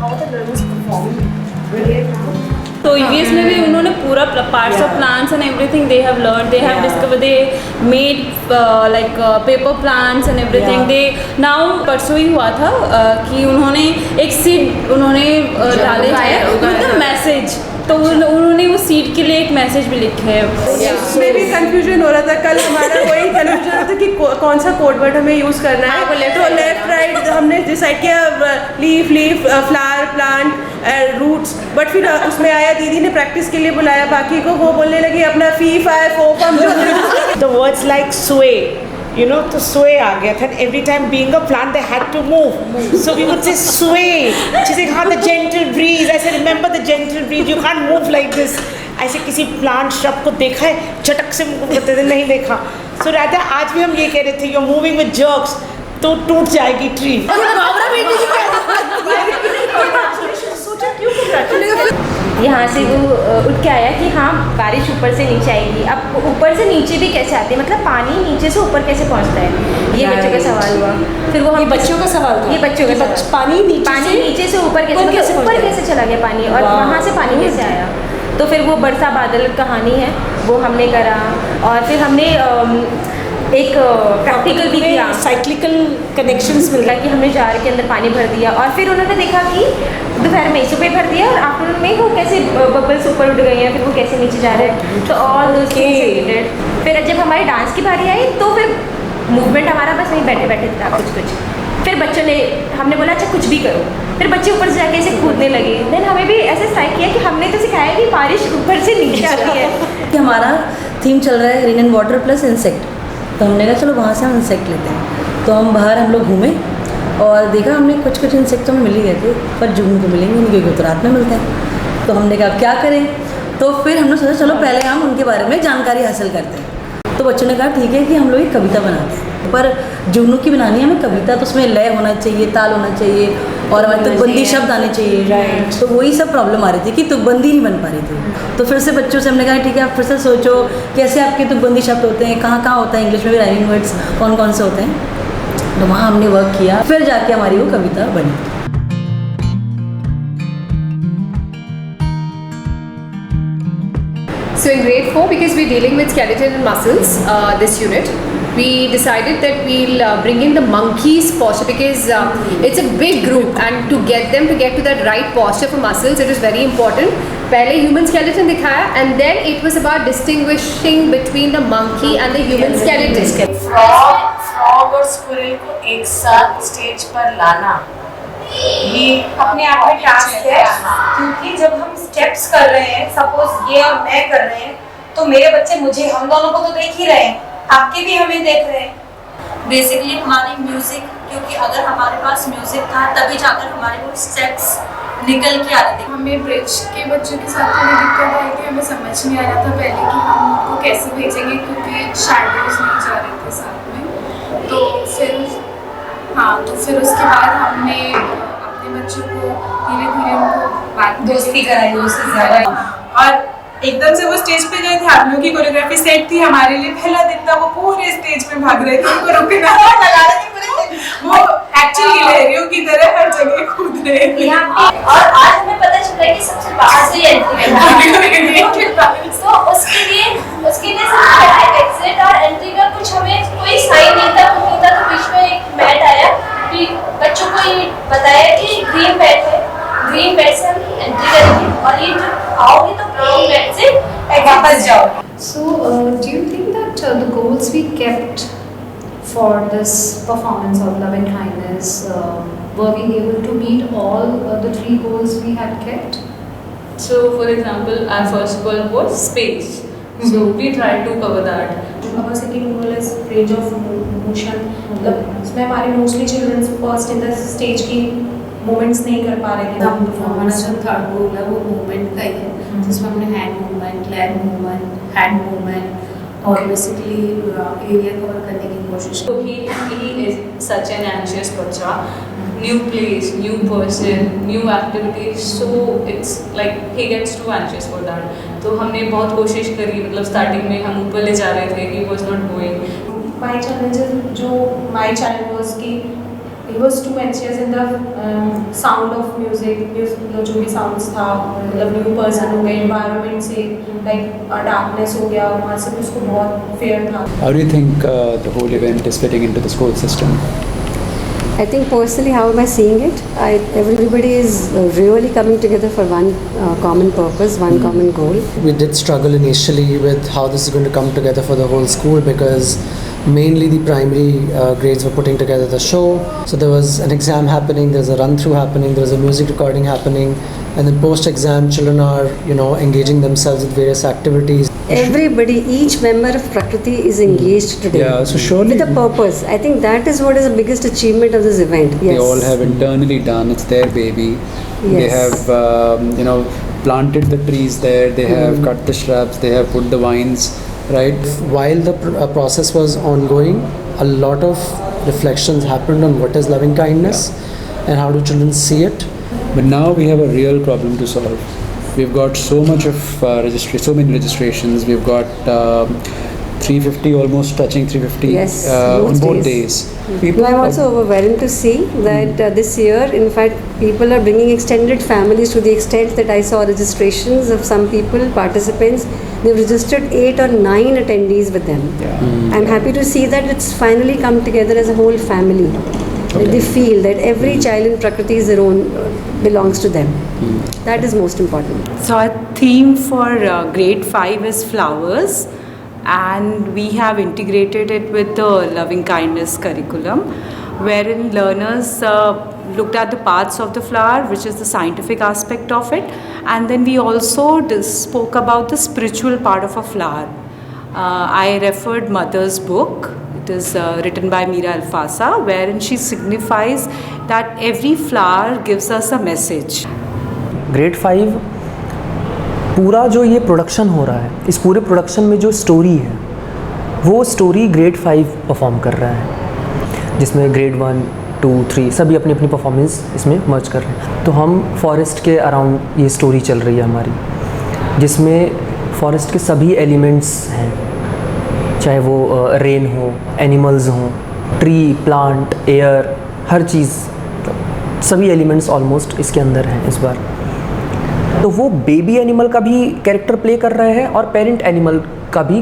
how the learners performing? Brilliant. तो EVS में भी उन्होंने पूरा parts of plants and everything they have learn, they have discover, they made like paper plants and everything. They now परसों ही हुआ था कि उन्होंने एक सीड उन्होंने डाले थे विद द मैसेज, तो उन्होंने वो सीड के लिए एक मैसेज भी लिखे है। उसमें भी कंफ्यूजन हो रहा था कल, हमारा वही कंफ्यूजन हो रहा था कि कौन सा कोड वर्ड हमें यूज़ करना है। तो लेफ्ट राइट हमने डिसाइड किया, leaf flower plant roots, but फिर उसमें आया दीदी ने प्रैक्टिस के लिए बुलाया बाकी को, वो बोलने लगी अपना फी फाय फो फम जो the words like sway, you know, तो sway आ गया था, every time being a plant they had to move, so we would say sway. She said हाँ the gentle breeze, I said remember the gentle breeze, you can't move like this. ऐसे किसी plant शब्द को देखा है झटक से कहते थे, नहीं देखा। सो राधा आज भी हम ये कह रहे थे you're moving with jerks, तो टूट जाएगी ट्री। यहाँ से वो उठ के आया कि हाँ बारिश ऊपर से नीचे आएगी। अब ऊपर से नीचे भी कैसे आती है, मतलब पानी नीचे से ऊपर कैसे पहुँचता है, ये बच्चों का सवाल हुआ। फिर वो हम बच्चों का सवाल था, ये बच्चों का सवाल, पानी नीचे से ऊपर कैसे, मतलब ऊपर कैसे चला गया पानी और वहाँ से पानी कैसे आया। तो फिर वो बरसा बादल कहानी है वो हमने करा, और फिर हमने एक प्रैक्टिकल भी किया, साइक्लिकल कनेक्शंस मिल कि हमने जार के अंदर पानी भर दिया और फिर उन्होंने देखा कि दोपहर में सुबह भर दिया और आफ्टरनून में वो कैसे बबल्स ऊपर उठ गई हैं, फिर वो कैसे नीचे जा रहे हैं। तो ऑल दोस थिंग्स। फिर जब हमारी डांस की बारी आई तो फिर मूवमेंट हमारा बस वहीं बैठे बैठे था कुछ। फिर बच्चों ने, हमने बोला अच्छा कुछ भी करो, फिर बच्चे ऊपर से जाके ऐसे कूदने लगे। देन हमें भी ऐसे स्ट्राइक किया कि हमने तो सिखाया कि बारिश ऊपर से नीचे आती है। कि हमारा थीम चल रहा है rain and water plus insect, तो हमने कहा चलो वहाँ से हम इंसेक्ट लेते हैं। तो हम बाहर हम लोग घूमे और देखा हमने कुछ इंसेक्ट हमें मिल ही गए थे, पर जून को मिलेंगे नहीं क्योंकि तो रात में मिलते हैं। तो हमने कहा क्या करें, तो फिर हमने सोचा चलो पहले हम उनके बारे में जानकारी हासिल करते हैं। तो बच्चों ने कहा ठीक है कि हम लोग एक कविता बनाते हैं, पर जुगनू की बनानी है हमें कविता, तो उसमें लय होना चाहिए, ताल होना चाहिए और हमारे तुकबंदी शब्द आने चाहिए। तो वही सब प्रॉब्लम आ रही थी कि तुकबंदी नहीं बन पा रही थी। तो फिर से बच्चों से हमने कहा ठीक है आप फिर से सोचो कैसे आपके तुकबंदी शब्द होते हैं, कहाँ कहाँ होता है, इंग्लिश में भी राइमिंग वर्ड्स कौन कौन से होते हैं। तो वहाँ हमने वर्क किया, फिर जाके हमारी वो कविता बनी। So in grade 4, because we're dealing with skeleton and muscles, this unit, we decided that we'll bring in the monkeys posture because it's a big group and to get them to get to that right posture for muscles, it is very important. पहले human skeleton दिखाया and then it was about distinguishing between the monkey and the human skeleton. Frog और squirrel को एक साथ stage पर लाना ये अपने आप में टास्क है, क्योंकि जब हम स्टेप्स कर रहे हैं, सपोज ये और मैं कर रहे हैं, तो मेरे बच्चे मुझे, हम दोनों को तो देख ही रहे हैं, आपके भी हमें देख रहे हैं। बेसिकली हमारी म्यूजिक, क्योंकि अगर हमारे पास म्यूजिक था तभी जाकर हमारे वो स्टेप्स निकल के आते थे। हमें ब्रिज के बच्चों के साथ थोड़ी दिक्कत आई कि हमें समझ नहीं आ रहा था पहले कि हम उनको कैसे भेजेंगे, क्योंकि शैडोज नहीं जा रहे थे साथ में। तो फिर उसके बाद हमने अपने बच्चों को धीरे धीरे उनको दोस्ती कराई उससे ज़्यादा, और एकदम से वो स्टेज पे गए थे। आप लोगों की कोरियोग्राफी सेट थी, हमारे लिए पहला दिन था, वो पूरे स्टेज पे भाग रहे थे, उनको रुकना लगा रहे थे, वो एक्चुअली गिलहरियों की तरह हर जगह कूद रहे थे। और आज हमें पता चल रहा है कि सबसे बाहर से एंट्री तो उसके लिए एग्जिट और एंट्री का कुछ हमें कोई साइन नहीं था, कुछ नहीं था। तो बीच में एक मैट आया, फिर बच्चों को ये बताया कि ग्रीन मैट है, ग्रीन मैट से हम एंट्री करेंगे और ये जब आओगे तो ग्रीन मैट से वापस जाओ। So, do you think that the goals we kept for this performance of love and kindness, were we able to meet all the 3 goals we had kept? So for example our first goal was space, so we tried to cover that. Our second goal is range of motion, मतलब उसमें हमारे mostly childrens first in the stage की movements नहीं कर पा रहे थे। हमारा जो थर्ड गोल है वो मूवमेंट का ही है, जिसमें हमने hand movement, leg movement, hand movement और बेसिकली एरिया कवर करने की कोशिश की। So he is such an anxious बच्चा, new place, new person, new activities, so it's like he gets too anxious for that. तो हमने बहुत कोशिश करी, मतलब स्टार्टिंग में हम ऊपर ले जा रहे थे, he was not going. My challenges जो my child was कि he was too anxious in the sound of music जो भी sounds था, मतलब new person हो गए, environment से like darkness हो गया, वहाँ से उसको बहुत fear था. How do you think the whole event is fitting into the school system? I think personally, how am I seeing it? Everybody is really coming together for one common purpose, one common goal. We did struggle initially with how this is going to come together for the whole school, because mainly the primary grades were putting together the show. So there was an exam happening, there's a run through happening, there's a music recording happening, and then post exam children are engaging themselves with various activities. Everybody, each member of Prakriti is engaged today. Yeah, so surely with a purpose. I think that is what is the biggest achievement of this event. Yes. They all have internally done, it's their baby. Yes. They have planted the trees there, they have cut the shrubs, they have put the vines, right? While the process was ongoing, a lot of reflections happened on what is loving kindness and how do children see it. But now we have a real problem to solve. We've got so much of so many registrations. We've got 350, almost touching 350 yes, on both days. No, I'm also overwhelmed to see that this year, in fact, people are bringing extended families to the extent that I saw registrations of some people, participants. They've registered 8 or 9 attendees with them. Yeah. I'm happy to see that it's finally come together as a whole family. Okay. They feel that every child in Prakriti is their own, belongs to them. That is most important. So our theme for grade 5 is flowers, and we have integrated it with the loving kindness curriculum, wherein learners looked at the parts of the flower, which is the scientific aspect of it, and then we also spoke about the spiritual part of a flower. I referred Mother's book. It is written by Mira Alfasa, wherein she signifies that every flower gives us a message. Grade 5 पूरा जो ये production हो रहा है, इस पूरे production में जो स्टोरी है वो स्टोरी ग्रेड 5 परफॉर्म कर रहा है, जिसमें ग्रेड 1, 2, 3 सभी अपनी अपनी परफॉर्मेंस इसमें मर्ज कर रहे हैं. तो हम फॉरेस्ट के अराउंड ये स्टोरी चल रही है हमारी, जिसमें फॉरेस्ट के सभी एलिमेंट्स हैं, चाहे वो रेन हो, एनिमल्स हों, ट्री, प्लांट, एयर, हर चीज़, सभी एलिमेंट्स ऑलमोस्ट इसके अंदर हैं इस बार. तो वो बेबी एनिमल का भी कैरेक्टर प्ले कर रहे हैं और पेरेंट एनिमल का भी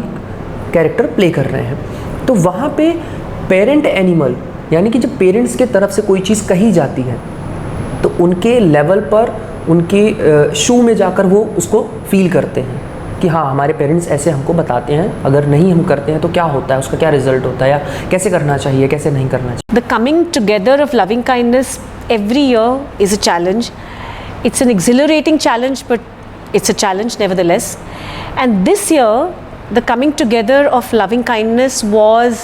कैरेक्टर प्ले कर रहे हैं. तो वहाँ पे पेरेंट एनिमल यानी कि जब पेरेंट्स के तरफ से कोई चीज़ कही जाती है तो उनके लेवल पर, उनके शू में जाकर वो उसको फील करते हैं कि हाँ हमारे पेरेंट्स ऐसे हमको बताते हैं, अगर नहीं हम करते हैं तो क्या होता है, उसका क्या रिजल्ट होता है, या कैसे करना चाहिए, कैसे नहीं करना चाहिए. The coming together of loving kindness every year is a challenge. It's an exhilarating challenge, but it's a challenge nevertheless. And this year, the coming together of loving kindness was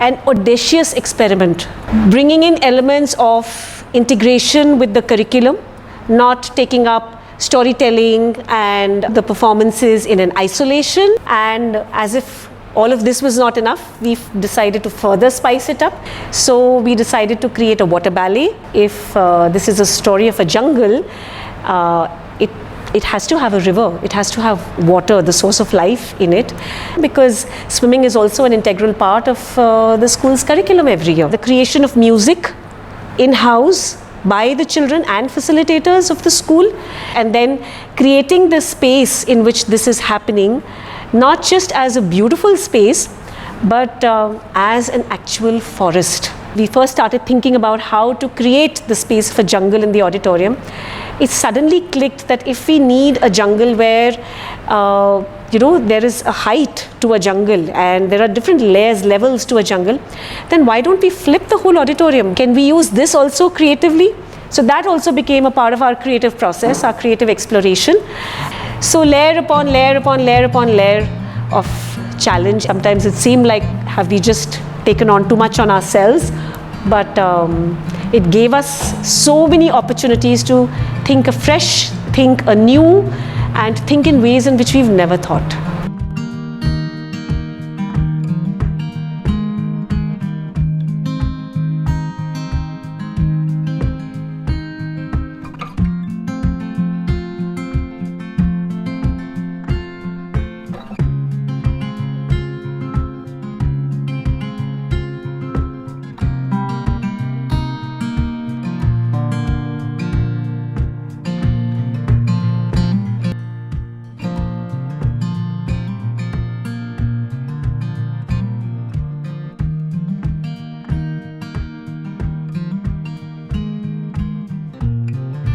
an audacious experiment, bringing in elements of integration with the curriculum, not taking up storytelling and the performances in an isolation. And as if all of this was not enough, we've decided to further spice it up. So we decided to create a water ballet. If this is a story of a jungle, it has to have a river, it has to have water, the source of life in it, because swimming is also an integral part of the school's curriculum every year. The creation of music in-house by the children and facilitators of the school, and then creating the space in which this is happening, not just as a beautiful space, but as an actual forest. We first started thinking about how to create the space for jungle in the auditorium. It suddenly clicked that if we need a jungle where there is a height to a jungle and there are different levels to a jungle, then why don't we flip the whole auditorium? Can we use this also creatively? So that also became a part of our creative process, our creative exploration. So layer upon layer upon layer upon layer of challenge. Sometimes it seemed like, have we just taken on too much on ourselves? But it gave us so many opportunities to think afresh, think anew, and think in ways in which we've never thought.